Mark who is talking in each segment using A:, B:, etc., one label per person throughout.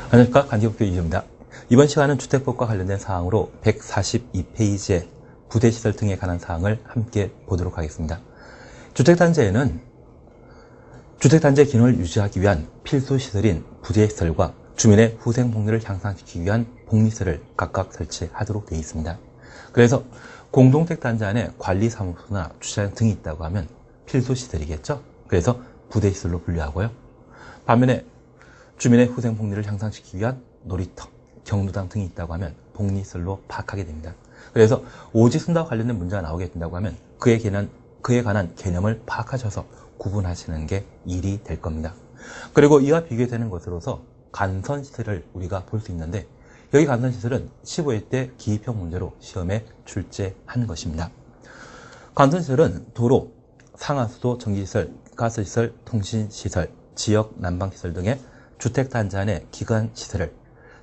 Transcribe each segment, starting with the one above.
A: 안녕하십니까. 간기국교 이주입니다. 이번 시간은 주택법과 관련된 사항으로 142페이지의 부대시설 등에 관한 사항을 함께 보도록 하겠습니다. 주택단지에는 주택단지의 기능을 유지하기 위한 필수시설인 부대시설과 주민의 후생복리를 향상시키기 위한 복리시설을 각각 설치하도록 되어 있습니다. 그래서 공동택단지 안에 관리사무소나 주차장 등이 있다고 하면 필수시설이겠죠. 그래서 부대시설로 분류하고요. 반면에 주민의 후생복리를 향상시키기 위한 놀이터, 경로당 등이 있다고 하면 복리시설로 파악하게 됩니다. 그래서 오지순다와 관련된 문제가 나오게 된다고 하면 그에 관한 개념을 파악하셔서 구분하시는 게 일이 될 겁니다. 그리고 이와 비교되는 것으로서 간선시설을 우리가 볼 수 있는데, 여기 간선시설은 15회 때 기입형 문제로 시험에 출제한 것입니다. 간선시설은 도로, 상하수도, 전기시설, 가스시설, 통신시설, 지역 난방시설 등의 주택단지 안의 기관시설을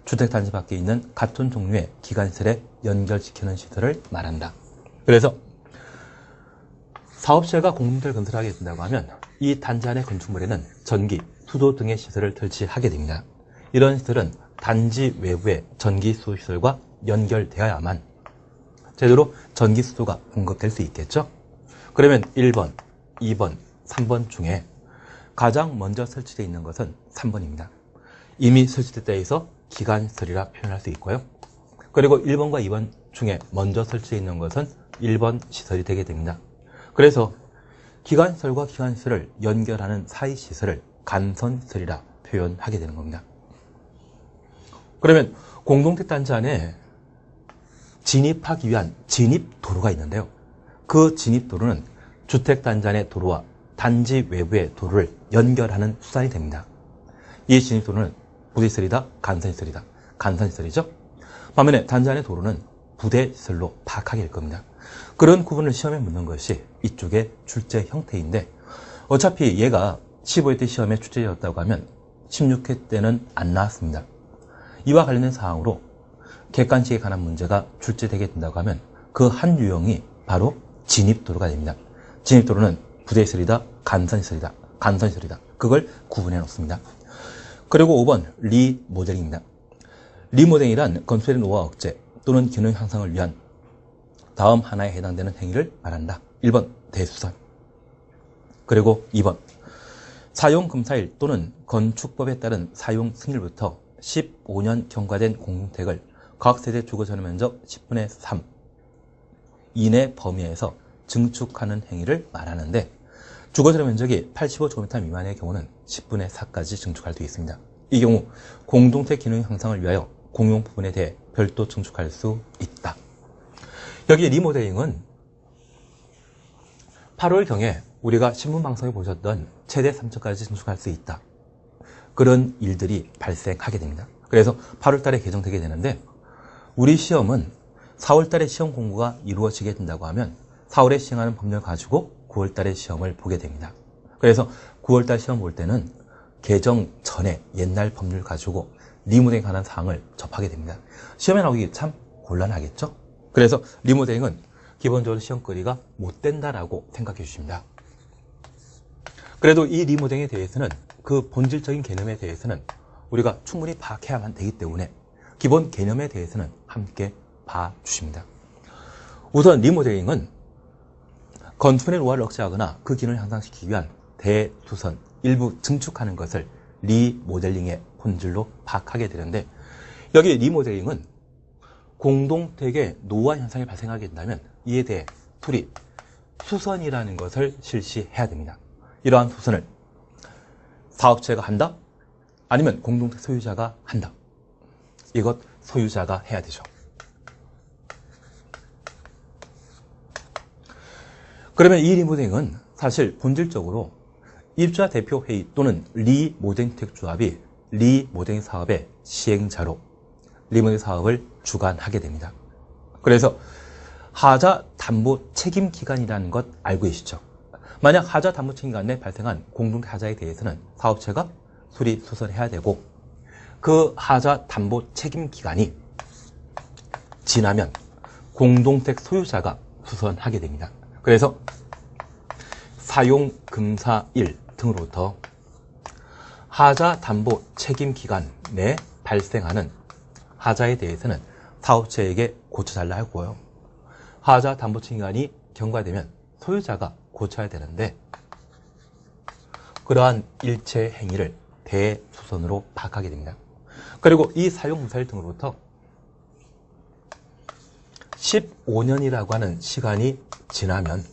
A: 주택단지 밖에 있는 같은 종류의 기관시설에 연결시키는 시설을 말한다. 그래서 사업체가 공동택을 건설하게 된다고 하면 이 단지 안의 건축물에는 전기, 수도 등의 시설을 설치하게 됩니다. 이런 시설은 단지 외부의 전기, 수도 시설과 연결되어야만 제대로 전기, 수도가 공급될 수 있겠죠. 그러면 1번, 2번, 3번 중에 가장 먼저 설치되어 있는 것은 3번입니다. 이미 설치된 데에서 기관시설이라 표현할 수 있고요. 그리고 1번과 2번 중에 먼저 설치되어 있는 것은 1번 시설이 되게 됩니다. 그래서 기관시설과 기관시설을 연결하는 사이 시설을 간선시설이라 표현하게 되는 겁니다. 그러면 공동택단지 안에 진입하기 위한 진입도로가 있는데요. 그 진입도로는 주택단지 안의 도로와 단지 외부의 도로를 연결하는 수단이 됩니다. 이 진입도로는 부대시설이다, 간선시설이다. 간선시설이죠. 반면에 단지 안의 도로는 부대시설로 파악하게 될 겁니다. 그런 구분을 시험에 묻는 것이 이쪽의 출제 형태인데, 어차피 얘가 15회 때 시험에 출제되었다고 하면 16회 때는 안 나왔습니다. 이와 관련된 사항으로 객관식에 관한 문제가 출제되게 된다고 하면 그 한 유형이 바로 진입도로가 됩니다. 진입도로는 부대시설이다, 간선시설이다, 간선시설이다. 그걸 구분해 놓습니다. 그리고 5번 리모델링입니다. 리모델링이란 건설의 노후화 억제 또는 기능 향상을 위한 다음 하나에 해당되는 행위를 말한다. 1번 대수선, 그리고 2번 사용검사일 또는 건축법에 따른 사용 승일부터 15년 경과된 공동택을 각 세대 주거 전용 면적 10분의 3 이내 범위에서 증축하는 행위를 말하는데, 주거 전용 면적이 85제곱미터 미만의 경우는 10분의 4까지 증축할 수 있습니다. 이 경우 공동택 기능 향상을 위하여 공용 부분에 대해 별도 증축할 수 있다. 여기 리모델링은 8월경에 우리가 신문방송에 보셨던 최대 3층까지 증축할 수 있다. 그런 일들이 발생하게 됩니다. 그래서 8월달에 개정되게 되는데, 우리 시험은 4월달에 시험 공부가 이루어지게 된다고 하면 4월에 시행하는 법령을 가지고 9월달에 시험을 보게 됩니다. 그래서 9월달 시험 볼 때는 개정 전에 옛날 법률 가지고 리모델링에 관한 사항을 접하게 됩니다. 시험에 나오기 참 곤란하겠죠? 그래서 리모델링은 기본적으로 시험거리가 못 된다라고 생각해 주십니다. 그래도 이 리모델링에 대해서는 그 본질적인 개념에 대해서는 우리가 충분히 파악해야만 되기 때문에 기본 개념에 대해서는 함께 봐주십니다. 우선 리모델링은 건축물의 노화를 억제하거나 그 기능을 향상시키기 위한 대수선, 일부 증축하는 것을 리모델링의 본질로 파악하게 되는데, 여기 리모델링은 공동택의 노후화 현상이 발생하게 된다면 이에 대해 둘이 수선이라는 것을 실시해야 됩니다. 이러한 수선을 사업체가 한다? 아니면 공동택 소유자가 한다? 이것 소유자가 해야 되죠. 그러면 이 리모델링은 사실 본질적으로 입주자 대표회의 또는 리모델링 주택조합이 리모델링 사업의 시행자로 리모델링 사업을 주관하게 됩니다. 그래서 하자 담보 책임 기간이라는 것 알고 계시죠? 만약 하자 담보 책임 기간에 발생한 공동택 하자에 대해서는 사업체가 수리 수선해야 되고, 그 하자 담보 책임 기간이 지나면 공동택 소유자가 수선하게 됩니다. 그래서 사용금사일 등으로부터 하자 담보 책임 기간 내 발생하는 하자에 대해서는 사업체에게 고쳐달라 하고요. 하자 담보칭 기간이 경과되면 소유자가 고쳐야 되는데 그러한 일체 행위를 대수선으로 파악하게 됩니다. 그리고 이 사용무사일 등으로부터 15년이라고 하는 시간이 지나면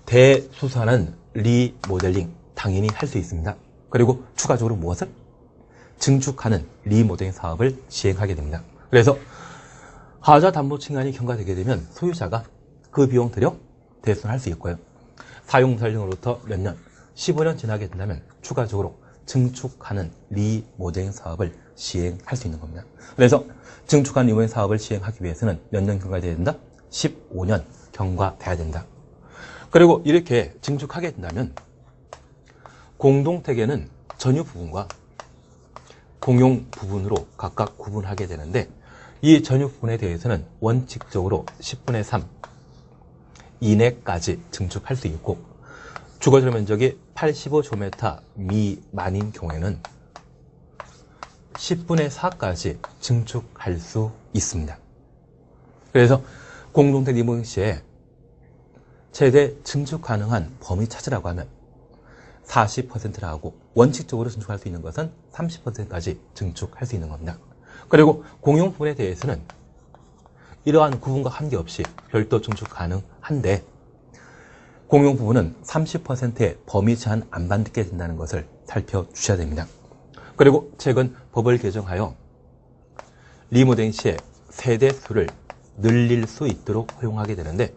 A: 대수선은 리모델링 당연히 할 수 있습니다. 그리고 추가적으로 무엇을? 증축하는 리모델링 사업을 시행하게 됩니다. 그래서 하자 담보칭간이 경과되게 되면 소유자가 그 비용 들여 대수선할 수 있고요. 사용무사일 등으로부터 몇 년, 15년 지나게 된다면 추가적으로 증축하는 리모델링 사업을 시행할 수 있는 겁니다. 그래서 증축한 리모델링 사업을 시행하기 위해서는 몇 년 경과돼야 된다? 15년 경과돼야 된다. 그리고 이렇게 증축하게 된다면 공동택에는 전유 부분과 공용 부분으로 각각 구분하게 되는데 이 전유 부분에 대해서는 원칙적으로 10분의 3 이내까지 증축할 수 있고 주거지로 면적이 85제곱미터 미만인 경우에는 10분의 4까지 증축할 수 있습니다. 그래서 공동택 리모델링 시에 최대 증축 가능한 범위 찾으라고 하면 40%라 하고 원칙적으로 증축할 수 있는 것은 30%까지 증축할 수 있는 겁니다. 그리고 공용 부분에 대해서는 이러한 구분과 한계없이 별도 증축 가능한데 공용 부분은 30%의 범위 제한 안 받게 된다는 것을 살펴주셔야 됩니다. 그리고 최근 법을 개정하여 리모델링 시에 세대수를 늘릴 수 있도록 허용하게 되는데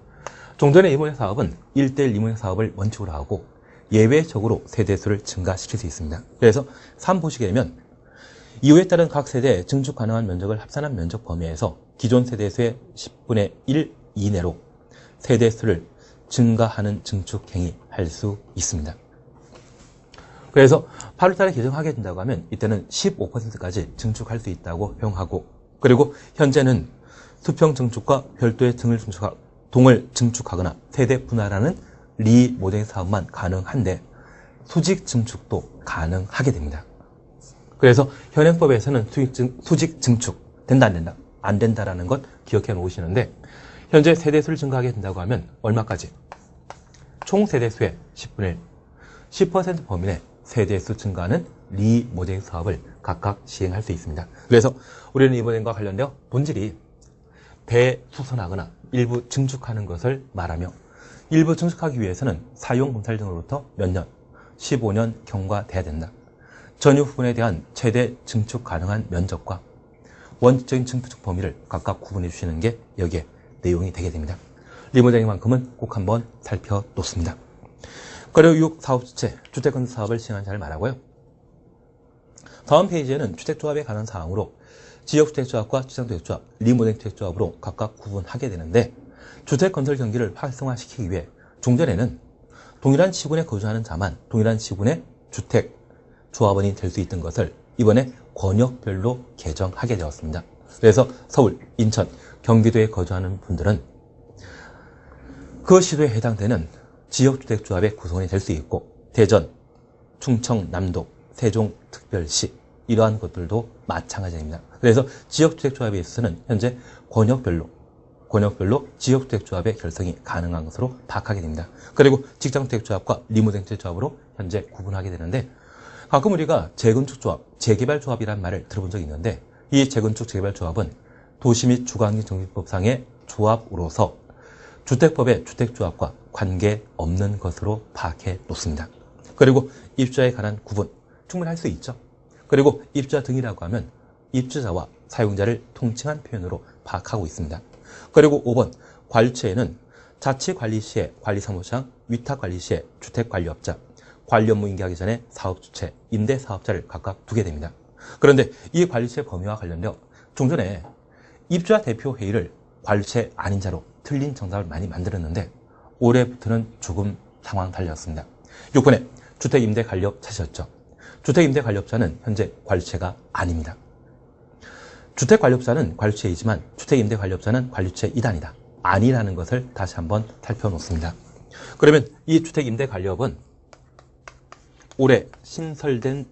A: 종전의 리모델링 사업은 1대1 리모델링 사업을 원칙으로 하고 예외적으로 세대수를 증가시킬 수 있습니다. 그래서 3 보시게 되면 이후에 따른 각 세대의 증축 가능한 면적을 합산한 면적 범위에서 기존 세대수의 10분의 1 이내로 세대수를 증가하는 증축 행위 할 수 있습니다. 그래서 8월달에 개정하게 된다고 하면 이때는 15%까지 증축할 수 있다고 허용하고 그리고 현재는 수평 증축과 별도의 동을 증축하거나 세대 분할하는 리모델링 사업만 가능한데 수직 증축도 가능하게 됩니다. 그래서 현행법에서는 수직 증축 된다 안 된다? 안 된다라는 것 기억해 놓으시는데 현재 세대수를 증가하게 된다고 하면 얼마까지? 총 세대수의 10분의 1, 10% 범위 내 세대수 증가하는 리모델링 사업을 각각 시행할 수 있습니다. 그래서 우리는 리모델링과 관련되어 본질이 대수선하거나 일부 증축하는 것을 말하며 일부 증축하기 위해서는 사용공사일 등으로부터 몇 년, 15년 경과돼야 된다. 전유 부분에 대한 최대 증축 가능한 면적과 원칙적인 증축 범위를 각각 구분해 주시는 게 여기에 내용이 되게 됩니다. 리모델링만큼은 꼭 한번 살펴놓습니다. 그리고 6. 사업주체, 주택건설 사업을 시행하는 자를 말하고요. 다음 페이지에는 주택조합에 관한 사항으로 지역주택조합과 지상주택조합, 리모델링 주택조합으로 각각 구분하게 되는데 주택건설 경기를 활성화시키기 위해 종전에는 동일한 시군에 거주하는 자만 동일한 시군의 주택조합원이 될 수 있던 것을 이번에 권역별로 개정하게 되었습니다. 그래서 서울, 인천, 경기도에 거주하는 분들은 그 시도에 해당되는 지역주택조합의 구성원이 될 수 있고 대전, 충청, 남도, 세종특별시 이러한 것들도 마찬가지입니다. 그래서 지역주택조합에 있어서는 현재 권역별로 지역주택조합의 결성이 가능한 것으로 파악하게 됩니다. 그리고 직장주택조합과 리모델링 주택조합으로 현재 구분하게 되는데 가끔 우리가 재건축조합, 재개발조합이라는 말을 들어본 적이 있는데 이 재건축, 재개발조합은 도시 및 주거환경정비법상의 조합으로서 주택법의 주택조합과 관계없는 것으로 파악해 놓습니다. 그리고 입주자에 관한 구분 충분히 할 수 있죠. 그리고 입주자 등이라고 하면 입주자와 사용자를 통칭한 표현으로 파악하고 있습니다. 그리고 5번 관리처에는 자치관리시의 관리사무장, 위탁관리시의 주택관리업자, 관리 업무 인계하기 전에 사업주체, 임대사업자를 각각 두게 됩니다. 그런데 이 관리처의 범위와 관련되어 종전에 입주자 대표회의를 관리처의 아닌자로 틀린 정답을 많이 만들었는데 올해부터는 조금 상황 달렸습니다. 6번에 주택임대관리업 찾으셨죠? 주택임대관리업자는 현재 관리처가 아닙니다. 주택관리업자는 관리처이지만 주택임대관리업자는 관리처의 이단이다. 아니라는 것을 다시 한번 살펴놓습니다. 그러면 이 주택임대관리업은 올해 신설된